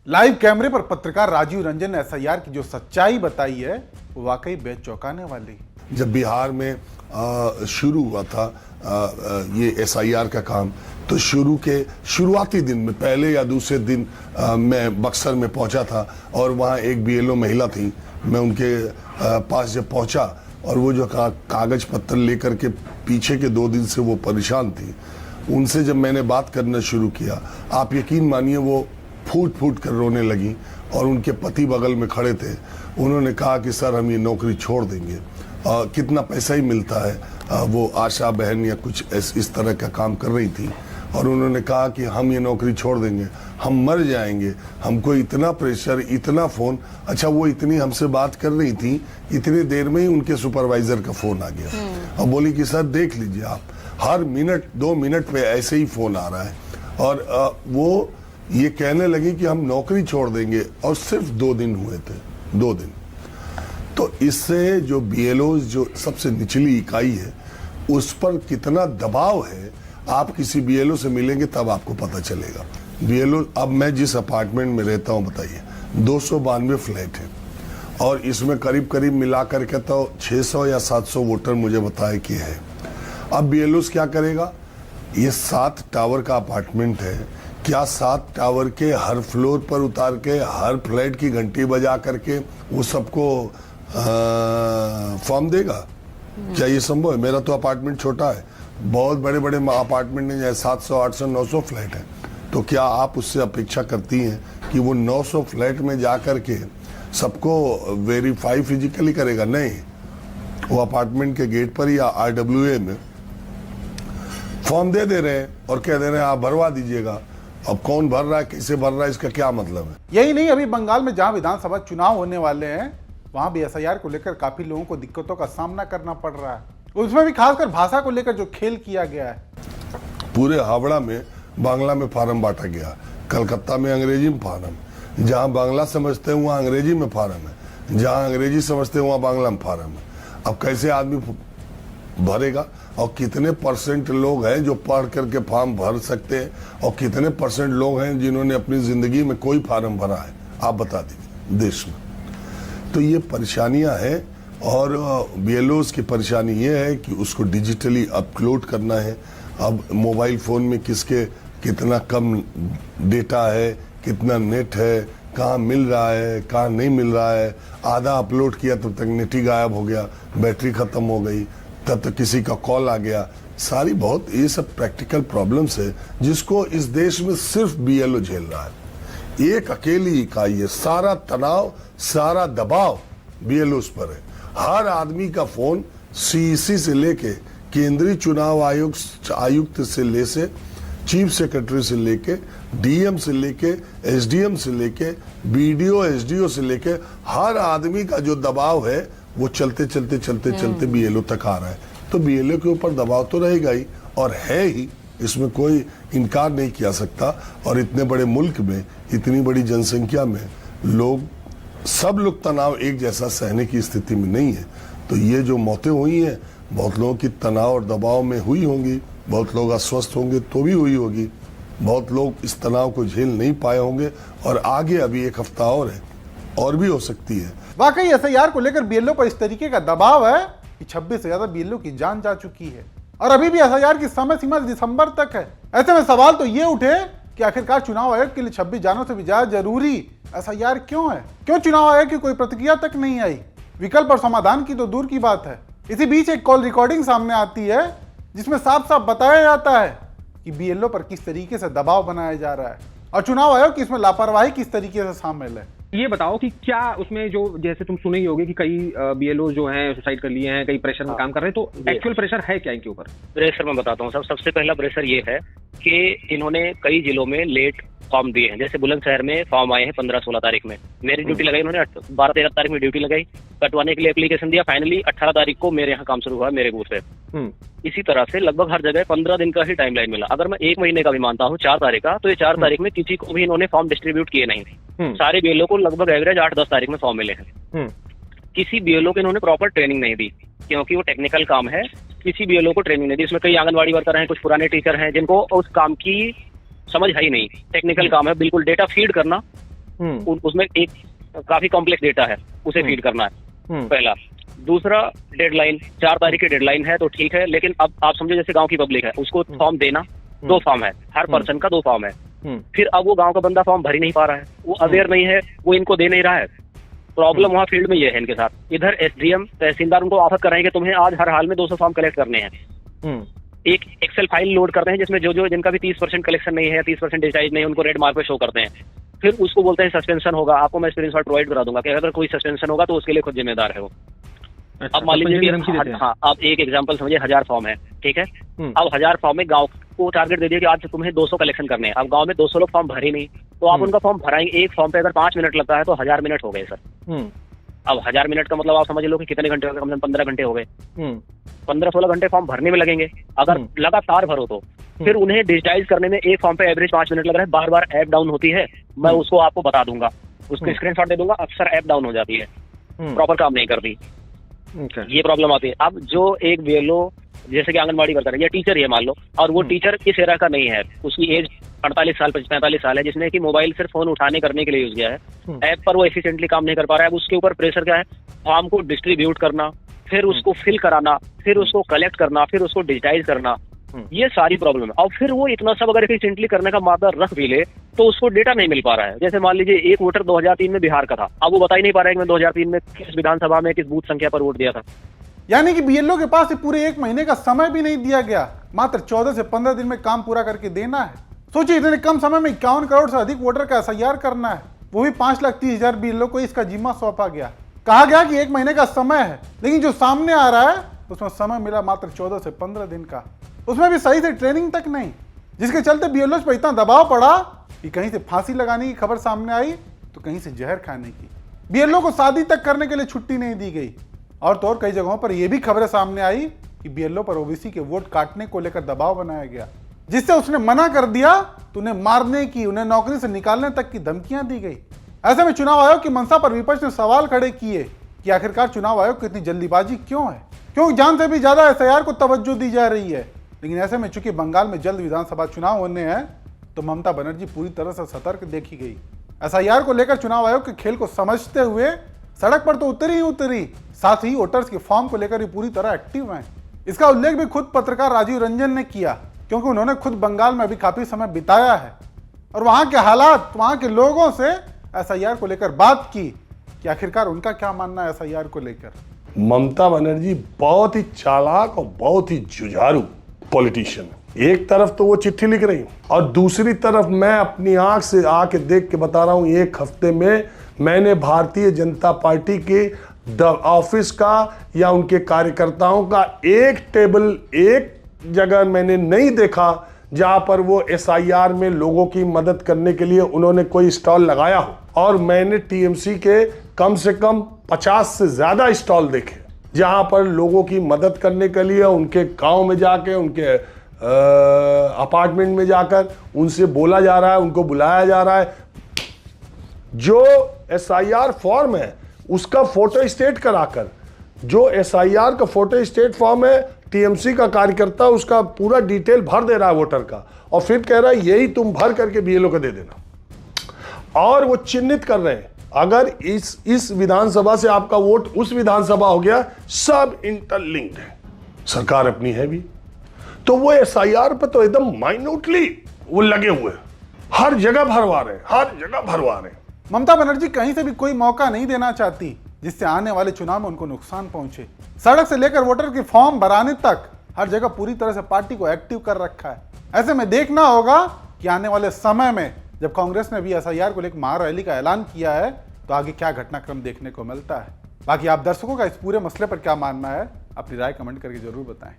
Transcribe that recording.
Live कैमरे पर पत्रकार राजीव रंजन ने एसआईआर की जो सच्चाई बताई है वो वाकई बेचौंकाने वाली। जब बिहार में शुरू हुआ था ये एसआईआर का काम, तो शुरुआती दिन में पहले या दूसरे दिन मैं बक्सर में पहुंचा था और वहाँ एक बीएलओ महिला थी। मैं उनके पास जब पहुंचा और वो जो कागज पत्र लेकर के पीछे के 2 दिन से वो परेशान थी, उनसे जब मैंने बात करना शुरू किया, आप यकीन मानिए वो फूट फूट कर रोने लगी और उनके पति बगल में खड़े थे। उन्होंने कहा कि सर हम ये नौकरी छोड़ देंगे, कितना पैसा ही मिलता है। वो आशा बहन या कुछ इस तरह का काम कर रही थी और उन्होंने कहा कि हम ये नौकरी छोड़ देंगे, हम मर जाएंगे, हमको इतना प्रेशर, इतना फ़ोन। अच्छा, वो इतनी हमसे बात कर रही थी, इतनी देर में ही उनके सुपरवाइज़र का फ़ोन आ गया और बोली कि सर देख लीजिए आप, हर मिनट 2 मिनट पे ऐसे ही फ़ोन आ रहा है। और वो ये कहने लगी कि हम नौकरी छोड़ देंगे और सिर्फ 2 दिन हुए थे, 2 दिन। तो इससे जो बीएलओ जो सबसे निचली इकाई है उस पर कितना दबाव है, आप किसी बीएलओ से मिलेंगे तब आपको पता चलेगा। बीएलओ, अब मैं जिस अपार्टमेंट में रहता हूँ बताइए, 292 फ्लैट है और इसमें करीब करीब मिला करके तो 600 या 700 वोटर मुझे बताए कि है। अब बीएलओ क्या करेगा? ये 7 टावर का अपार्टमेंट है, क्या 7 टावर के हर फ्लोर पर उतार के हर फ्लैट की घंटी बजा करके वो सबको फॉर्म देगा? क्या ये संभव है? मेरा तो अपार्टमेंट छोटा है, बहुत बड़े बड़े अपार्टमेंट हैं, 700, 800, 900 फ्लैट हैं। तो क्या आप उससे अपेक्षा करती हैं कि वो 900 फ्लैट में जा कर के सबको वेरीफाई फिजिकली करेगा? नहीं, वो अपार्टमेंट के गेट पर या RWA में फॉर्म दे रहे हैं और कह दे रहे हैं आप भरवा दीजिएगा। अब कौन भर रहा है, कैसे भर रहा है, इसका क्या मतलब है? यही नहीं, अभी बंगाल में जहां विधानसभा चुनाव होने वाले हैं वहां भी एसआईआर को लेकर काफी लोगों को दिक्कतों का सामना करना पड़ रहा है। उसमें भी खासकर भाषा को लेकर जो खेल किया गया है। पूरे हावड़ा में बांग्ला में फार्म बांटा गया, कलकत्ता में अंग्रेजी में फार्म, जहां बांग्ला समझते हैं वहां अंग्रेजी में फार्म है, जहां अंग्रेजी समझते हैं वहां बांग्ला में फार्म है। अब कैसे आदमी भरेगा? और कितने % लोग हैं जो पढ़ करके फॉर्म भर सकते हैं और कितने % लोग हैं जिन्होंने अपनी जिंदगी में कोई फार्म भरा है? आप बता दीजिए देश में। तो ये परेशानियां हैं और बीएलओज़ की परेशानी ये है कि उसको डिजिटली अपलोड करना है। अब मोबाइल फ़ोन में किसके कितना कम डेटा है, कितना नेट है, कहाँ मिल रहा है, कहाँ नहीं मिल रहा है। आधा अपलोड किया तब तक नेट ही गायब हो गया, बैटरी ख़त्म हो गई, तब तक किसी का कॉल आ गया। सारी बहुत ये सब प्रैक्टिकल प्रॉब्लम्स है जिसको इस देश में सिर्फ बीएलओ झेल रहा है। एक अकेली इकाई है, सारा तनाव, सारा दबाव बीएलओ पर है। हर आदमी का फोन सीईसी से लेके केंद्रीय चुनाव आयुक्त से चीफ सेक्रेटरी से लेके डीएम से लेके एसडीएम से लेके बीडीओ एसडीओ से लेके हर आदमी का जो दबाव है वो चलते बीएलओ तक आ रहा है। तो बीएलओ के ऊपर दबाव तो रहेगा ही और है ही, इसमें कोई इनकार नहीं किया सकता। और इतने बड़े मुल्क में, इतनी बड़ी जनसंख्या में सब लोग तनाव एक जैसा सहने की स्थिति में नहीं है। तो ये जो मौतें हुई हैं, बहुत लोगों की तनाव और दबाव में हुई होंगी, बहुत लोग अस्वस्थ होंगे तो भी हुई होगी, बहुत लोग इस तनाव को झेल नहीं पाए होंगे और आगे अभी 1 हफ्ता और है और भी हो सकती है। वाकई एसआईआर को लेकर बीएलओ पर इस तरीके का दबाव है कि 26 से ज्यादा बीएलओ की जान जा चुकी है और अभी भी एसआईआर की समय सीमा दिसंबर तक है। ऐसे में सवाल तो ये उठे कि आखिरकार चुनाव आयोग के लिए 26 जानों से भी ज्यादा जरूरी एसआईआर क्यों है? क्यों चुनाव आयोग की कोई प्रतिक्रिया तक नहीं आई? विकल्प और समाधान की तो दूर की बात है। इसी बीच एक कॉल रिकॉर्डिंग सामने आती है जिसमें साफ साफ बताया जाता है कि बीएलओ पर किस तरीके से दबाव बनाया जा रहा है और चुनाव आयोग की इसमें लापरवाही किस तरीके से शामिल है। ये बताओ कि क्या उसमें जो, जैसे तुम सुने ही होगे कि कई बीएलओ जो हैं सुसाइड कर लिए हैं, कई प्रेशर में काम कर रहे हैं, तो एक्चुअल प्रेशर है क्या इनके ऊपर? प्रेशर मैं बताता हूँ। सबसे पहला प्रेशर ये है कि इन्होंने कई जिलों में लेट फॉर्म दिए हैं। जैसे बुलंदशहर में फॉर्म आए हैं 15-16 तारीख में, मेरी ड्यूटी लगाई उन्होंने 12-13 तारीख में ड्यूटी लगाई, कटवाने के लिए एप्लीकेशन दिया, फाइनली 18 तारीख को मेरे यहाँ काम शुरू हुआ मेरे बूथ पे। इसी तरह से लगभग हर जगह 15 दिन का ही टाइमलाइन मिला। अगर मैं 1 महीने का भी मानता हूँ 4 तारीख का, तो ये 4 तारीख में किसी को भी इन्होंने फॉर्म डिस्ट्रीब्यूट किए नहीं। सारे बीएलओ को लगभग एवरेज 8-10 तारीख में फॉर्म मिले हैं। किसी बीएलओ को इन्होंने प्रॉपर ट्रेनिंग नहीं दी क्योंकि वो टेक्निकल काम है। किसी बीएलओ को ट्रेनिंग नहीं दी। इसमें कई आंगनबाड़ी वर्कर हैं, कुछ पुराने टीचर हैं जिनको उस काम की समझ है ही नहीं। टेक्निकल काम है, बिल्कुल डेटा फीड करना उसमें एक काफी कॉम्प्लेक्स डेटा है, उसे फीड करना है पहला। दूसरा, डेडलाइन 4 तारीख की डेडलाइन है तो ठीक है, लेकिन अब आप समझो जैसे गांव की पब्लिक है, उसको फॉर्म देना, 2 फॉर्म है, हर पर्सन का 2 फॉर्म है। फिर अब वो गांव का बंदा फॉर्म भर ही नहीं पा रहा है, वो अवेयर नहीं है, वो इनको दे नहीं रहा है। प्रॉब्लम वहाँ फील्ड में ये है इनके साथ। इधर एसडीएम तहसीलदार उनको ऑफर कर रहे हैं कि तुम्हें आज हर हाल में 200 फॉर्म कलेक्ट करने हैं। एक एक्सेल फाइल लोड करते हैं जिसमें जो जिनका भी 30% कलेक्शन नहीं है, 30% डिस्चार्ज नहीं है, उनको रेड मार्क पे शो करते हैं। फिर उसको बोलते हैं सस्पेंशन होगा, आपको मैं स्क्रीनशॉट प्रोवाइड करा दूंगा कि अगर कोई सस्पेंशन होगा तो उसके लिए खुद जिम्मेदार है वो। अच्छा, अब मान लीजिए हाँ, आप एक एग्जांपल समझिए, 1000 फॉर्म है, ठीक है। अब 1000 फॉर्म में गांव को टारगेट दे दिया कि आज तुम्हें 200 कलेक्शन करने हैं। अब गांव में 200 लोग फॉर्म भरे नहीं, तो आप उनका फॉर्म भराएंगे, एक फॉर्म पे अगर 5 मिनट लगता है तो 1000 मिनट हो गए सर। अब 1000 मिनट का मतलब आप समझ लो कि कितने घंटे हो गए, कम से कम 15 घंटे हो गए। 15-16 घंटे फॉर्म भरने में लगेंगे अगर लगातार भरो तो। फिर उन्हें डिजिटाइज करने में एक फॉर्म पे एवरेज 5 मिनट लग रहा है, बार बार ऐप डाउन होती है, मैं उसको आपको बता दूंगा, उसको स्क्रीनशॉट दे दूंगा, अक्सर ऐप डाउन हो जाती है, प्रॉपर काम नहीं करती, ये प्रॉब्लम आती है। अब जो एक बीएलओ जैसे कि आंगनबाड़ी वर्कर है या टीचर ही है मान लो, और वो टीचर इस एरा का नहीं है, उसकी एज 48 साल 45 साल है, जिसने कि मोबाइल सिर्फ फोन उठाने करने के लिए यूज किया है, ऐप पर वो एफिशिएंटली काम नहीं कर पा रहा है। अब उसके ऊपर प्रेशर क्या है, फॉर्म को डिस्ट्रीब्यूट करना, फिर उसको फिल कराना, फिर उसको कलेक्ट करना, फिर उसको डिजिटाइज करना, ये सारी प्रॉब्लम है। और फिर वो इतना सब अगर एफिशिएंटली करने का मादा रख भी ले तो उसको डेटा नहीं मिल पा रहा है। जैसे मान लीजिए एक वोटर 2003 में बिहार का था, अब वो बता ही नहीं पा रहा है कि मैं 2003 में किस विधानसभा में किस बूथ संख्या पर वोट दिया था। यानी कि बीएलओ के पास पूरे 1 महीने का समय भी नहीं दिया गया, मात्र 14 से 15 दिन में काम पूरा करके देना है। सोचिए इतने कम समय में 51 करोड़ से अधिक वोटर का एसआईआर करना है, वो भी 5,30,000 बीएलओ को इसका जिम्मा सौंपा गया। कहा गया कि 1 महीने का समय है, लेकिन जो सामने आ रहा है उसमें समय मिला मात्र 14 से 15 दिन का, उसमें भी सही से ट्रेनिंग तक नहीं, जिसके चलते बीएलओ पर इतना दबाव पड़ा कि कहीं से फांसी लगाने की खबर सामने आई तो कहीं से जहर खाने की। बीएलओ को शादी तक करने के लिए छुट्टी नहीं दी गई, और तो और कई जगहों पर यह भी खबरें सामने आई कि बीएलओ पर ओबीसी के वोट काटने को लेकर दबाव बनाया गया, जिससे उसने मना कर दिया तो उन्हें मारने की, उन्हें नौकरी से निकालने तक की धमकियां दी गई। ऐसे में चुनाव आयोग की मंशा पर विपक्ष ने सवाल खड़े किए कि आखिरकार चुनाव आयोग की इतनी जल्दीबाजी क्यों है, क्योंकि जान से भी ज्यादा एसआईआर को तवज्जो दी जा रही है। लेकिन ऐसे में चूंकि बंगाल में जल्द विधानसभा चुनाव होने हैं तो ममता बनर्जी पूरी तरह से सतर्क देखी गई। एसआईआर को लेकर चुनाव आयोग के खेल को समझते हुए सड़क पर तो उतरी ही उतरी, साथ ही वोटर्स के फॉर्म को लेकर भी पूरी तरह एक्टिव हैं। इसका उल्लेख भी खुद पत्रकार राजीव रंजन ने किया, क्योंकि उन्होंने खुद बंगाल में भी काफी समय बिताया है और वहां के हालात, वहां के लोगों से एसआईआर को लेकर बात की कि आखिरकार उनका क्या मानना है एसआईआर को लेकर। ममता बनर्जी बहुत ही चालाक और बहुत ही जुझारू पॉलिटिशियन है। एक तरफ तो वो चिट्ठी लिख रही और दूसरी तरफ मैं अपनी आंख से आके देख के बता रहा हूं, 1 हफ्ते में मैंने भारतीय जनता पार्टी के ऑफिस का या उनके कार्यकर्ताओं का एक टेबल, एक जगह मैंने नहीं देखा जहां पर वो एसआईआर में लोगों की मदद करने के लिए उन्होंने कोई स्टॉल लगाया हो। और मैंने टीएमसी के कम से कम 50 से ज्यादा स्टॉल देखे जहां पर लोगों की मदद करने के लिए उनके गांव में जाके, उनके अपार्टमेंट में जाकर उनसे बोला जा रहा है, उनको बुलाया जा रहा है। जो एसआईआर फॉर्म है उसका फोटो स्टेट कराकर, जो एसआईआर का फोटो स्टेट फॉर्म है, टीएमसी का कार्यकर्ता उसका पूरा डिटेल भर दे रहा है वोटर का, और फिर कह रहा है यही तुम भर करके बीएलओ को दे देना। और वो चिन्हित कर रहे हैं अगर इस विधानसभा से आपका वोट उस विधानसभा हो गया, सब इंटरलिंक्ड है, सरकार अपनी है भी। तो वो एसआईआर पर तो एकदम माइन्यूटली वो लगे हुए, हर जगह भरवा रहे हैं, हर जगह भरवा रहे हैं। ममता बनर्जी कहीं से भी कोई मौका नहीं देना चाहती जिससे आने वाले चुनाव में उनको नुकसान पहुंचे। सड़क से लेकर वोटर के फॉर्म भराने तक हर जगह पूरी तरह से पार्टी को एक्टिव कर रखा है। ऐसे में देखना होगा कि आने वाले समय में जब कांग्रेस ने भी एसआईआर को लेकर महारैली का ऐलान किया है तो आगे क्या घटनाक्रम देखने को मिलता है। बाकी आप दर्शकों का इस पूरे मसले पर क्या मानना है, अपनी राय कमेंट करके जरूर बताएं।